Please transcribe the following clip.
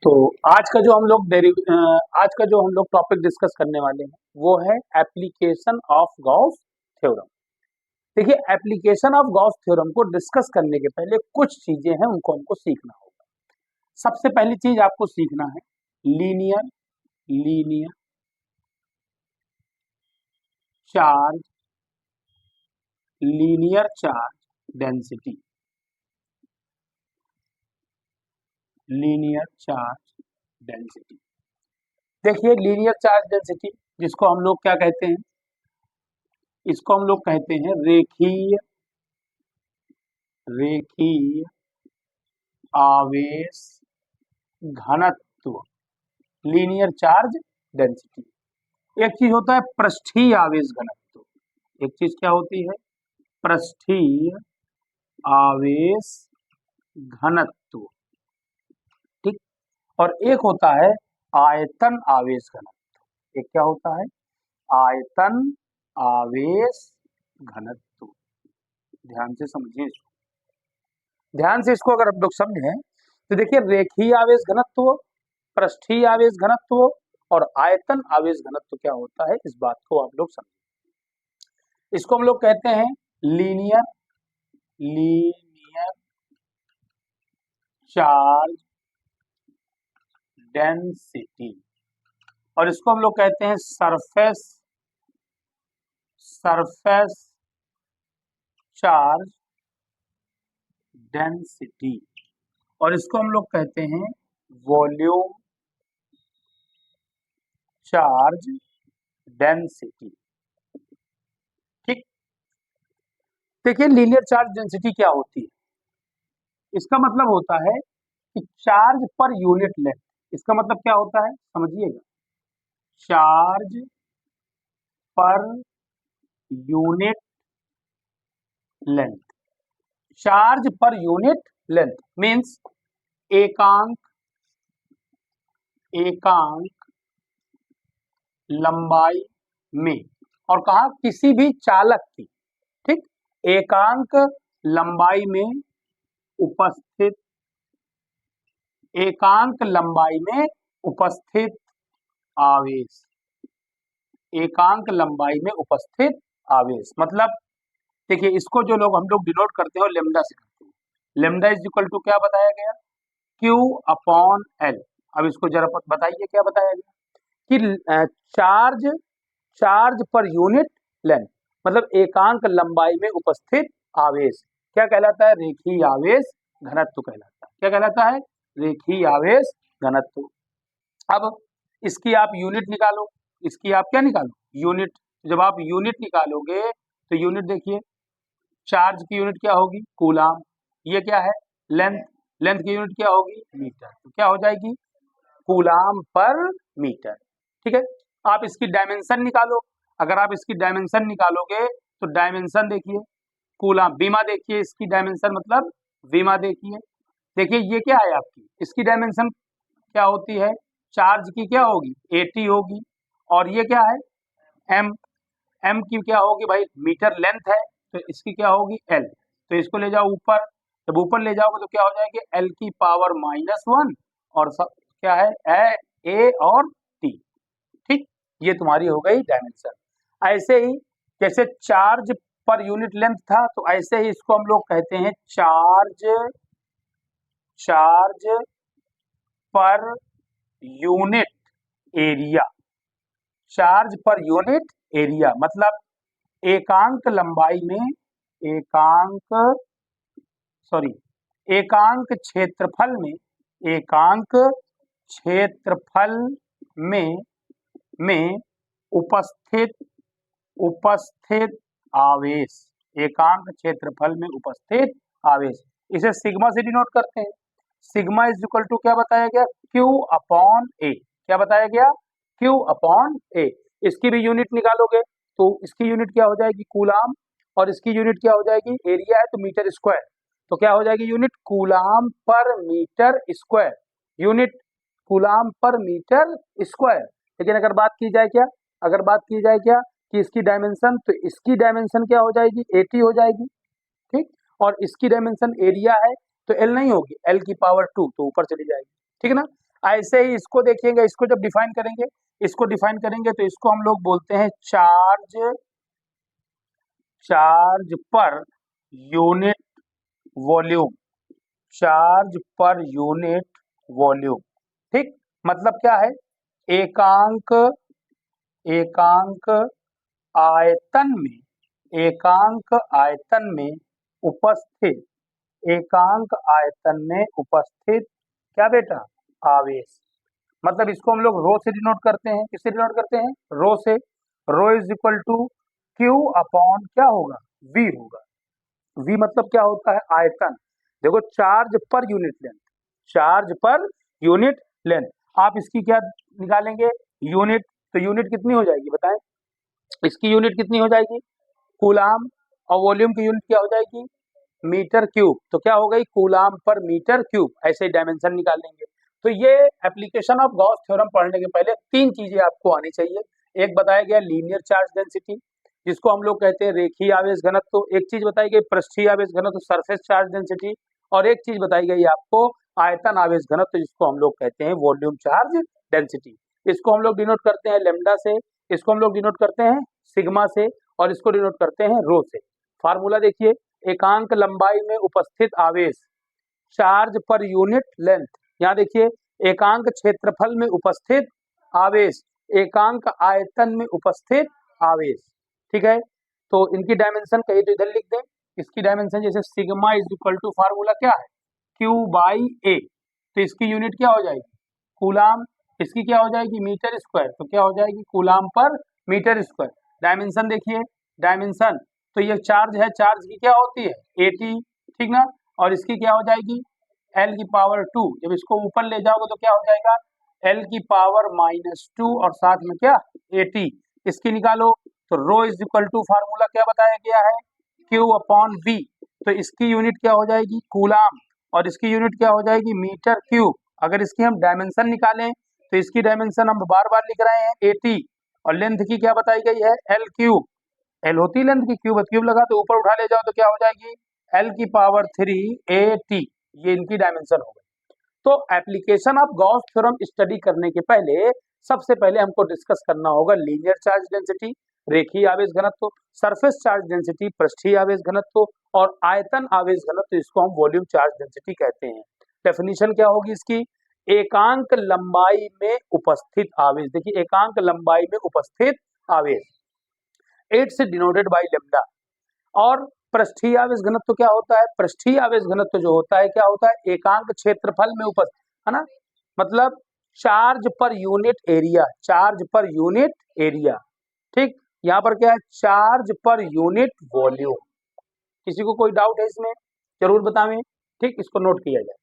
तो आज का जो हम लोग टॉपिक डिस्कस करने वाले हैं वो है एप्लीकेशन ऑफ गॉस थ्योरम। देखिए, एप्लीकेशन ऑफ गॉस थ्योरम को डिस्कस करने के पहले कुछ चीजें हैं, उनको हमको सीखना होगा। सबसे पहली चीज आपको सीखना है linear linear charge linear charge density linear charge density. देखिए, लीनियर चार्ज डेंसिटी जिसको हम लोग क्या कहते हैं, इसको हम लोग कहते हैं रेखीय रेखीय आवेश घनत्व, लीनियर चार्ज डेंसिटी। एक चीज होता है पृष्ठीय आवेश घनत्व, एक चीज क्या होती है पृष्ठीय आवेश घनत्व, ठीक। और एक होता है आयतन आवेश घनत्व। एक क्या होता है आयतन आवेश घनत्व। ध्यान से समझिए इसको, ध्यान से इसको अगर आप लोग समझें तो देखिए, रेखीय आवेश घनत्व, पृष्ठीय आवेश घनत्व और आयतन आवेश घनत्व क्या होता है, इस बात को आप लोग समझें। इसको हम लोग कहते हैं लीनियर लीनियर चार्ज डेंसिटी, और इसको हम लोग कहते हैं सरफेस चार्ज डेंसिटी, और इसको हम लोग कहते हैं वॉल्यूम चार्ज डेंसिटी, ठीक। देखिए, लीनियर चार्ज डेंसिटी क्या होती है, इसका मतलब होता है कि चार्ज पर यूनिट लेंथ। इसका मतलब क्या होता है समझिएगा, charge per unit length. Charge per unit length means एकांक लंबाई में, और कहा किसी भी चालक की, ठीक, एकांक लंबाई में उपस्थित आवेश, एकांक लंबाई में उपस्थित आवेश। मतलब देखिए, इसको जो लोग हम लोग डिनोट करते हैं लेमडा से करते हैं। लेमडा इज इक्वल टू क्या बताया गया, Q अपॉन L। अब इसको जरा बताइए क्या बताया गया कि चार्ज पर यूनिट लेंथ, मतलब एकांक लंबाई में उपस्थित आवेश क्या कहलाता है, रेखीय आवेश घनत्व कहलाता है। क्या कहलाता है, रेखीय आवेश घनत्व। अब इसकी आप यूनिट निकालो, इसकी आप क्या निकालो यूनिट। जब आप यूनिट निकालोगे तो यूनिट देखिए, चार्ज की यूनिट क्या होगी कूलाम, ये क्या है लेंथ की यूनिट क्या होगी मीटर, तो क्या हो जाएगी कूलाम पर मीटर, ठीक है। आप इसकी डायमेंशन निकालो, अगर आप इसकी डायमेंशन निकालोगे तो डायमेंशन देखिए कूलाम, बीमा देखिए इसकी डायमेंशन, मतलब बीमा देखिए ये क्या है आपकी, इसकी डायमेंशन क्या होती है, चार्ज की क्या होगी 80 होगी, और ये क्या है एम की क्या होगी भाई, मीटर लेंथ है तो इसकी क्या होगी एल। तो इसको ले जाओ ऊपर, जब ऊपर ले जाओगे तो क्या हो जाएगी एल की पावर -1, और सब क्या है ए और टी, ठीक। ये तुम्हारी हो गई डायमेंशन। ऐसे ही जैसे चार्ज पर यूनिट लेंथ था, तो ऐसे ही इसको हम लोग कहते हैं charge per unit area. Charge per unit area मतलब एकांक लंबाई में एकांक क्षेत्रफल में उपस्थित आवेश, एकांक क्षेत्रफल में उपस्थित आवेश, इसे सिग्मा से डिनोट करते हैं। सिग्मा इज इक्वल टू क्या बताया गया, Q अपॉन ए। क्या बताया गया, Q अपॉन ए। इसकी भी यूनिट निकालोगे तो इसकी यूनिट क्या हो जाएगी कूलाम, और इसकी यूनिट क्या हो जाएगी, एरिया है तो मीटर स्क्वायर, तो क्या हो जाएगी यूनिट कूलाम पर मीटर स्क्वायर, यूनिट कूलाम पर मीटर स्क्वायर। लेकिन अगर बात की जाए क्या कि इसकी डायमेंशन, तो इसकी डायमेंशन क्या हो जाएगी 80 हो जाएगी, ठीक। और इसकी डायमेंशन एरिया है तो एल नहीं होगी, एल की पावर 2, तो ऊपर चली जाएगी, ठीक है ना। ऐसे ही इसको देखिएगा, इसको जब डिफाइन करेंगे, इसको डिफाइन करेंगे तो इसको हम लोग बोलते हैं charge per unit volume, charge per unit volume. ठीक, मतलब क्या है, एकांक एकांक आयतन में, एकांक आयतन में उपस्थित, एकांक आयतन में उपस्थित क्या बेटा, आवेश। मतलब इसको हम लोग रो से डिनोट करते हैं, किससे डिनोट करते हैं, रो से। Rho is equal to q upon क्या होगा, वी होगा। वी मतलब क्या होता है, आयतन। देखो charge per unit length, charge per unit length, आप इसकी क्या निकालेंगे, यूनिट। तो यूनिट कितनी हो जाएगी बताएं, इसकी यूनिट कितनी हो जाएगी, कूलाम, और वॉल्यूम की यूनिट क्या हो जाएगी, मीटर क्यूब। तो क्या हो गई, कूलाम पर मीटर क्यूब, ऐसे डायमेंशन निकाल लेंगे। तो ये एप्लीकेशन ऑफ गॉस थ्योरम पढ़ने के पहले तीन चीजें आपको आनी चाहिए। एक बताया गया लीनियर चार्ज डेंसिटी, जिसको हम लोग कहते हैं रेखीय आवेश घनत्व। एक चीज बताई गई पृष्ठीय आवेश घनत्व, सरफेस चार्ज डेंसिटी। और एक चीज बताई गई आपको आयतन आवेश घनत्व, जिसको हम लोग कहते हैं वॉल्यूम चार्ज डेंसिटी। इसको हम लोग डिनोट करते हैं लेमडा से, इसको हम लोग डिनोट करते हैं सिग्मा से, और इसको डिनोट करते हैं रो से। फार्मूला देखिए, एकांक लंबाई में उपस्थित आवेश चार्ज पर यूनिट लेंथ। यहाँ देखिए, एकांक क्षेत्रफल में उपस्थित आवेश एकांक आयतन में उपस्थित आवेश। ठीक है, तो इनकी डायमेंशन कहीं तो इधर लिख दें, इसकी डायमेंशन जैसे sigma is equal to, formula क्या है, क्यू बाई ए। तो इसकी यूनिट क्या हो जाएगी, कूलाम। इसकी क्या हो जाएगी, मीटर स्क्वायर। तो क्या हो जाएगी, कूलाम पर मीटर स्क्वायर। डायमेंशन देखिए, डायमेंशन तो ये चार्ज है, चार्ज की क्या होती है, एटी, ठीक ना। और इसकी क्या हो जाएगी, एल की पावर 2। जब इसको ऊपर ले जाओगे तो क्या हो जाएगा, एल की पावर -2 और साथ में क्या, एटी। इसकी निकालो तो रो इज इक्वल टू, फार्मूला क्या बताया गया है, क्यू अपॉन वी। तो इसकी यूनिट क्या हो जाएगी, कूलाम, और इसकी यूनिट क्या हो जाएगी, मीटर क्यूब। अगर इसकी हम डायमेंशन निकालें तो इसकी डायमेंशन हम बार बार लिख रहे हैं 80, और लेंथ की क्या बताई गई है, एल क्यूब। एल होती है लेंथ की, क्यूब क्यूब लगा तो ऊपर उठा ले जाओ तो क्या हो जाएगी, एल की पावर 3 AT। ये इनकी डायमेंशन हो गई। तो application of Gauss theorem study करने के पहले सबसे पहले हमको डिस्कस करना होगा लीनियर चार्ज डेंसिटी, रेखीय आवेश घनत्व, सरफेस चार्ज डेंसिटी, पृष्ठीय आवेश घनत्व, और आयतन आवेश घनत्व, इसको हम वॉल्यूम चार्ज डेंसिटी कहते हैं। डेफिनेशन क्या होगी इसकी, एकांक लंबाई में उपस्थित आवेश। देखिए, एकांक लंबाई में उपस्थित आवेश, 8 से डिनोटेड बाय लेम्डा। और पृष्ठीय आवेश घनत्व क्या होता है, पृष्ठीय आवेश घनत्व जो होता है क्या होता है, एकांक क्षेत्रफल में उपस्थित, है ना, मतलब charge per unit area, charge per unit area. ठीक, यहाँ पर क्या है, चार्ज पर यूनिट वॉल्यूम। किसी को कोई डाउट है इसमें, जरूर बतावें। ठीक, इसको नोट किया जाए।